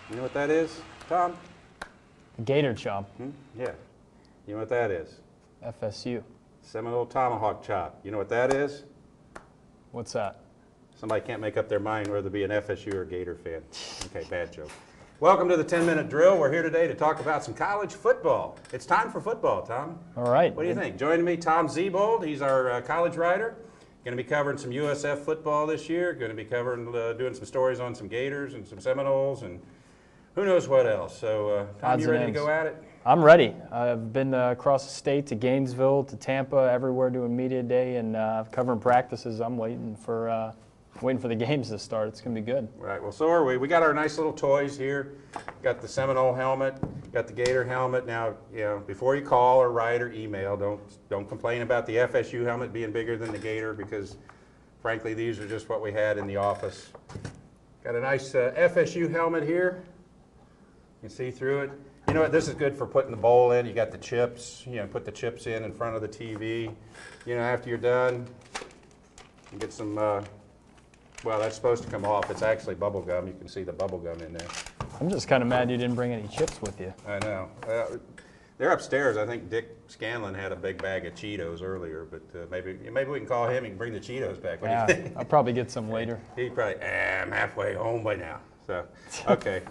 You know what that is, Tom? Gator chomp. Yeah. You know what that is? FSU. Seminole Tomahawk Chop. You know what that is? What's that? Somebody can't make up their mind whether to be an FSU or Gator fan. Okay, bad joke. Welcome to the 10-minute drill. We're here today to talk about some college football. It's time for football, Tom. All right. What do you think? Joining me, Tom Zebold. He's our college writer. Going to be covering some USF football this year. Going to be covering, doing some stories on some Gators and some Seminoles and who knows what else. So, Tom, you ready to go at it? I'm ready. I've been across the state to Gainesville, to Tampa, everywhere doing media day and covering practices. I'm waiting for the games to start. It's going to be good. Right. Well, so are we. We got our nice little toys here. Got the Seminole helmet. Got the Gator helmet. Now, you know, before you call or write or email, don't complain about the FSU helmet being bigger than the Gator because, frankly, these are just what we had in the office. Got a nice FSU helmet here. You can see through it. You know what? This is good for putting the bowl in. You got the chips. You know, put the chips in front of the TV. You know, after you're done, you get some. Well, that's supposed to come off. It's actually bubble gum. You can see the bubble gum in there. I'm just kind of mad you didn't bring any chips with you. I know. They're upstairs. I think Dick Scanlon had a big bag of Cheetos earlier, but maybe we can call him and bring the Cheetos back. What do you think? I'll probably get some later. He probably, I'm halfway home by now. So, okay.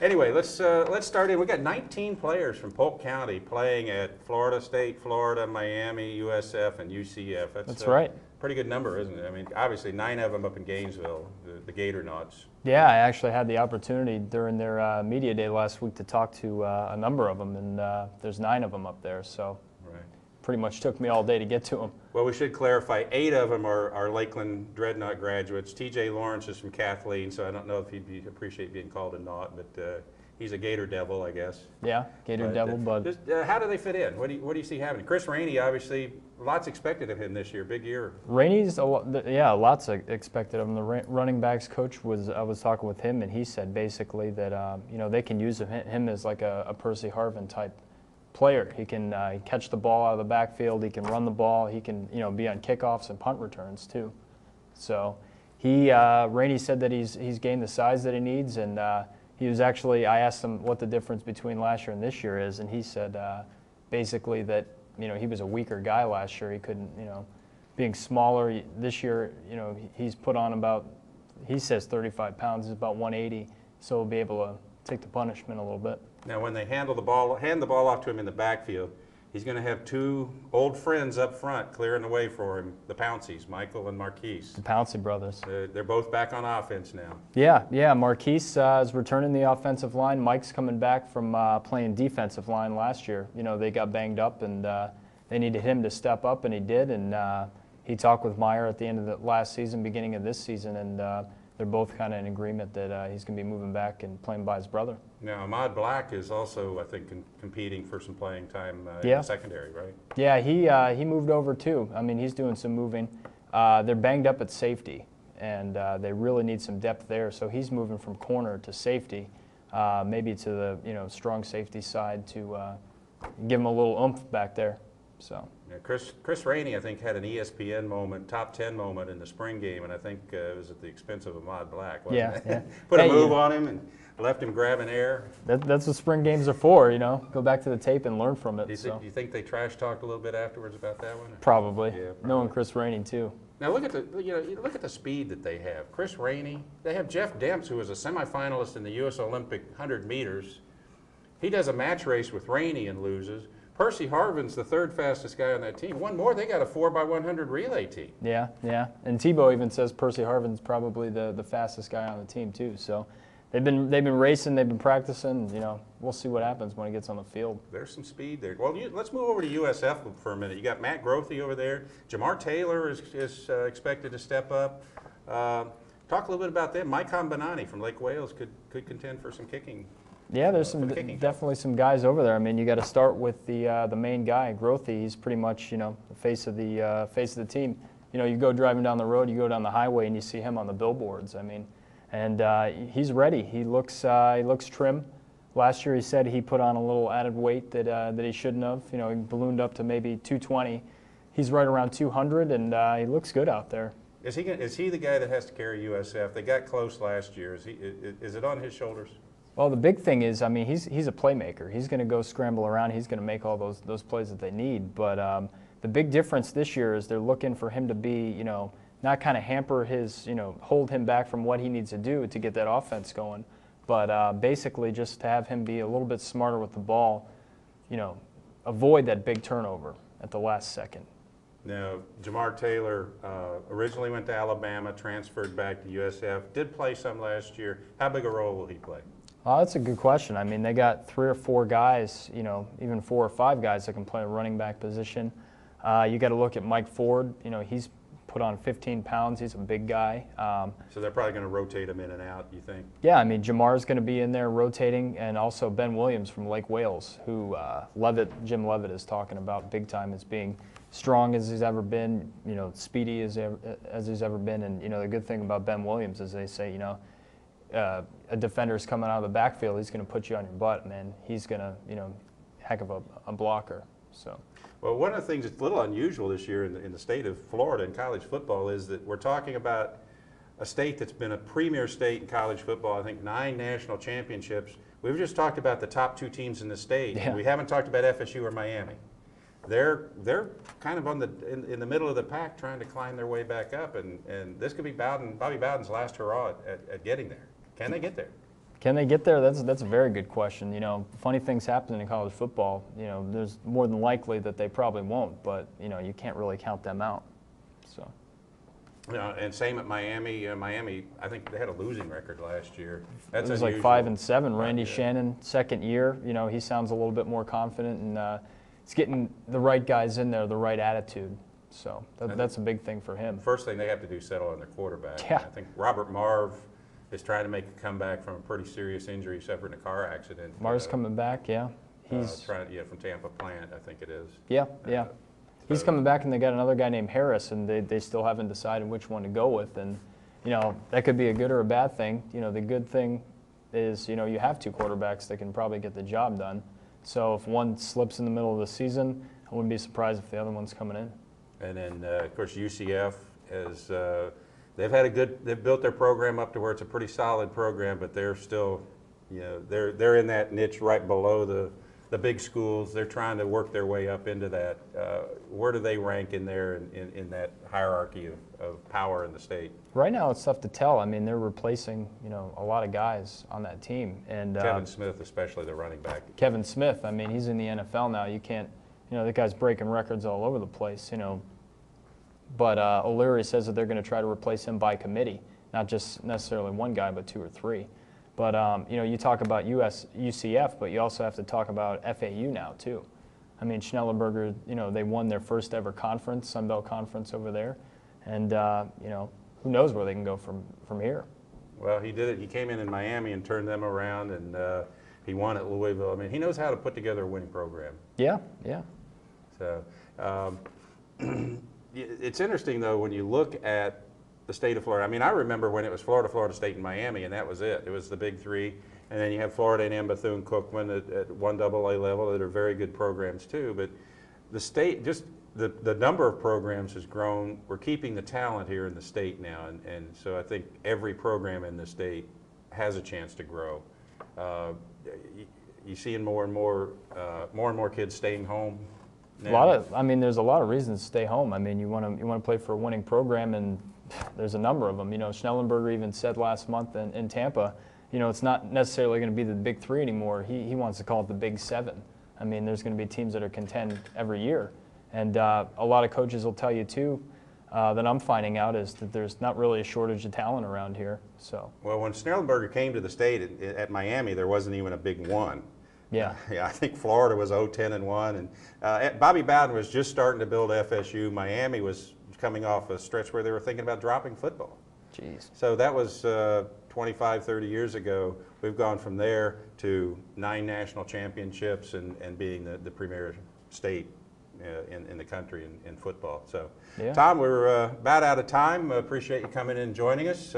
Anyway, let's start in. We got 19 players from Polk County playing at Florida State, Florida, Miami, USF, and UCF. That's right. Pretty good number, isn't it? I mean, obviously 9 of them up in Gainesville, the Gator Knots. Yeah, I actually had the opportunity during their media day last week to talk to a number of them, and there's 9 of them up there. So right. Pretty much took me all day to get to them. Well, we should clarify, 8 of them are Lakeland Dreadnought graduates. T.J. Lawrence is from Kathleen, so I don't know if he'd appreciate being called a Knot, but he's a Gator Devil, I guess. Yeah, Gator Devil, but how do they fit in? What do you see happening? Chris Rainey, obviously, lots expected of him this year. Big year. Rainey's, lots expected of him. The running backs coach I was talking with him, and he said basically that they can use him as like a Percy Harvin type player. He can catch the ball out of the backfield. He can run the ball. He can be on kickoffs and punt returns too. So Rainey said that he's gained the size that he needs, and he was actually, I asked him what the difference between last year and this year is, and he said basically that he was a weaker guy last year. He couldn't, being smaller this year, he's put on about, he says 35 pounds, is about 180, so he'll be able to take the punishment a little bit. Now, when they hand the ball off to him in the backfield, he's going to have 2 old friends up front clearing the way for him, the Pounceys, Michael and Marquise. The Pouncey brothers. They're both back on offense now. Yeah. Marquise is returning the offensive line. Mike's coming back from playing defensive line last year. They got banged up, and they needed him to step up, and he did. And he talked with Meyer at the end of the last season, beginning of this season, and they're both kind of in agreement that he's going to be moving back and playing by his brother. Now, Ahmad Black is also, I think, competing for some playing time in the secondary, right? Yeah, he moved over too. I mean, he's doing some moving. They're banged up at safety, and they really need some depth there. So he's moving from corner to safety, maybe to the strong safety side to give him a little oomph back there. So. Yeah, Chris Rainey, I think, had an ESPN moment, top 10 moment in the spring game, and I think it was at the expense of Ahmad Black, wasn't it? Yeah. Put a move on him and left him grabbing air. That's what spring games are for, Go back to the tape and learn from it. Do you think they trash talked a little bit afterwards about that one? Probably. Yeah, probably. Knowing Chris Rainey too. Now look at the speed that they have. Chris Rainey. They have Jeff Demps, who was a semifinalist in the U.S. Olympic 100 meters. He does a match race with Rainey and loses. Percy Harvin's the 3rd fastest guy on that team. One more, they got a 4x100 relay team. Yeah. And Tebow even says Percy Harvin's probably the fastest guy on the team too. So they've been racing, they've been practicing. We'll see what happens when he gets on the field. There's some speed there. Well, let's move over to USF for a minute. You got Matt Grothe over there. Jamar Taylor is expected to step up. Talk a little bit about them. Mike Cobb from Lake Wales could contend for some kicking. Yeah, there's definitely some guys over there. I mean, you got to start with the main guy, Grothe. He's pretty much the face of the team. You go driving down the road, you go down the highway, and you see him on the billboards. I mean, and he's ready. He looks trim. Last year, he said he put on a little added weight that he shouldn't have. He ballooned up to maybe 220. He's right around 200, and he looks good out there. Is he the guy that has to carry USF? They got close last year. Is it on his shoulders? Well, the big thing is, I mean, he's a playmaker. He's going to go scramble around. He's going to make all those plays that they need. But the big difference this year is they're looking for him to be, you know, not kind of hamper his, you know, hold him back from what he needs to do to get that offense going, but basically just to have him be a little bit smarter with the ball, you know, avoid that big turnover at the last second. Now, Jamar Taylor originally went to Alabama, transferred back to USF, did play some last year. How big a role will he play? That's a good question. I mean, they got 3 or 4 guys, you know, even 4 or 5 guys that can play a running back position. You got to look at Mike Ford. You know, he's put on 15 pounds. He's a big guy. So they're probably going to rotate him in and out, you think? Yeah, I mean, Jamar's going to be in there rotating, and also Ben Williams from Lake Wales, who Jim Leavitt is talking about big time as being strong as he's ever been, you know, speedy as he's ever been. And, you know, the good thing about Ben Williams is they say, you know, a defender's coming out of the backfield, he's going to put you on your butt, man. He's going to, you know, heck of a blocker. So. Well, one of the things that's a little unusual this year in the state of Florida in college football is that we're talking about a state that's been a premier state in college football. I think 9 national championships. We've just talked about the top 2 teams in the state. Yeah. We haven't talked about FSU or Miami. They're kind of in the middle of the pack trying to climb their way back up, and this could be Bobby Bowden's last hurrah at getting there. Can they get there? Can they get there? That's a very good question. You know, funny things happen in college football. You know, there's more than likely that they probably won't, but, you know, you can't really count them out. So. And same at Miami. Miami, I think they had a losing record last year. It was like 5-7. Randy Shannon, second year. You know, he sounds a little bit more confident, and it's getting the right guys in there, the right attitude. So that's a big thing for him. First thing they have to do is settle on their quarterback. Yeah. I think Robert Marv is trying to make a comeback from a pretty serious injury, he suffered in a car accident. Marv's coming back, yeah. He's from Tampa Plant, I think it is. Yeah. He's coming back, and they got another guy named Harris, and they still haven't decided which one to go with. And, you know, that could be a good or a bad thing. You know, the good thing is, you know, you have 2 quarterbacks that can probably get the job done. So if one slips in the middle of the season, I wouldn't be surprised if the other one's coming in. And then, of course, UCF has they've built their program up to where it's a pretty solid program, but they're still, you know, they're in that niche right below the big schools. They're trying to work their way up into that. Where do they rank in there in that hierarchy of power in the state? Right now, it's tough to tell. I mean, they're replacing, you know, a lot of guys on that team, and Kevin Smith, especially the running back. Kevin Smith. I mean, he's in the NFL now. You can't, you know, the guy's breaking records all over the place. You know. But O'Leary says that they're going to try to replace him by committee, not just necessarily one guy, but 2 or 3. But, you know, you talk about UCF, but you also have to talk about FAU now, too. I mean, Schnellenberger, you know, they won their first ever conference, Sun Belt Conference over there. And, you know, who knows where they can go from here. Well, he did it. He came in Miami and turned them around, and he won at Louisville. I mean, he knows how to put together a winning program. Yeah. So it's interesting, though, when you look at the state of Florida. I mean, I remember when it was Florida State, and Miami, and that was it. It was the big 3. And then you have Florida A&M, Bethune-Cookman at 1AA level that are very good programs, too. But the state, just the number of programs has grown. We're keeping the talent here in the state now. And so I think every program in the state has a chance to grow. You seeing more and more kids staying home. I mean, there's a lot of reasons to stay home. I mean, you want to play for a winning program, and there's a number of them. You know, Schnellenberger even said last month in Tampa, you know, it's not necessarily going to be the big 3 anymore. He wants to call it the big 7. I mean, there's going to be teams that are contend every year, and a lot of coaches will tell you too. That I'm finding out is that there's not really a shortage of talent around here. So. Well, when Schnellenberger came to the state at Miami, there wasn't even a big 1. Yeah. I think Florida was 0-10-1, and Bobby Bowden was just starting to build FSU. Miami was coming off a stretch where they were thinking about dropping football. Jeez. So that was 25, 30 years ago. We've gone from there to 9 national championships and being the premier state in the country in football. So, yeah. Tom, we're about out of time. Appreciate you coming in and joining us.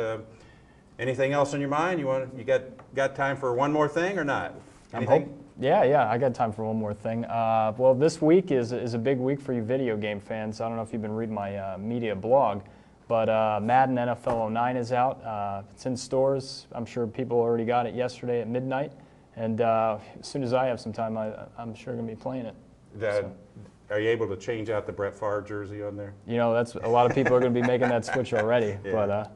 Anything else on your mind? You got time for one more thing or not? Yeah, I got time for one more thing. Well, this week is a big week for you video game fans. I don't know if you've been reading my media blog, But Madden NFL 09 is out. It's in stores. I'm sure people already got it yesterday at midnight. And as soon as I have some time, I'm sure going to be playing it. Are you able to change out the Brett Favre jersey on there? You know, that's a lot of people are going to be making that switch already. Yeah. But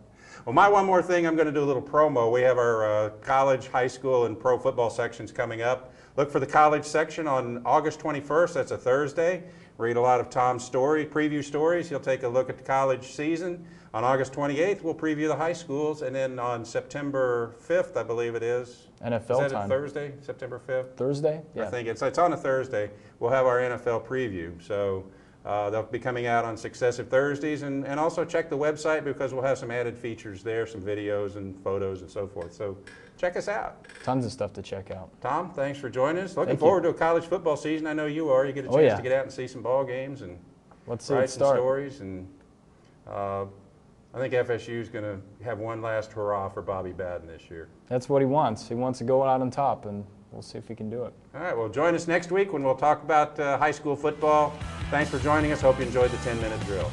well, my one more thing, I'm going to do a little promo. We have our college, high school, and pro football sections coming up. Look for the college section on August 21st. That's a Thursday. Read a lot of Tom's preview stories. He'll take a look at the college season. On August 28th, we'll preview the high schools. And then on September 5th, I believe it is. NFL is that time. a Thursday, September 5th? Thursday? Yeah. I think it's on a Thursday. We'll have our NFL preview. So they'll be coming out on successive Thursdays. And also check the website because we'll have some added features there, some videos and photos and so forth. So check us out. Tons of stuff to check out. Tom, thanks for joining us. Looking Thank forward you. to a college football season. I know you are. You get a chance to get out and see some ball games and Let's see write it some start. stories. And I think FSU is going to have one last hurrah for Bobby Baden this year. That's what he wants. He wants to go out on top, and we'll see if he can do it. All right, well, join us next week when we'll talk about high school football. Thanks for joining us. Hope you enjoyed the 10-minute drill.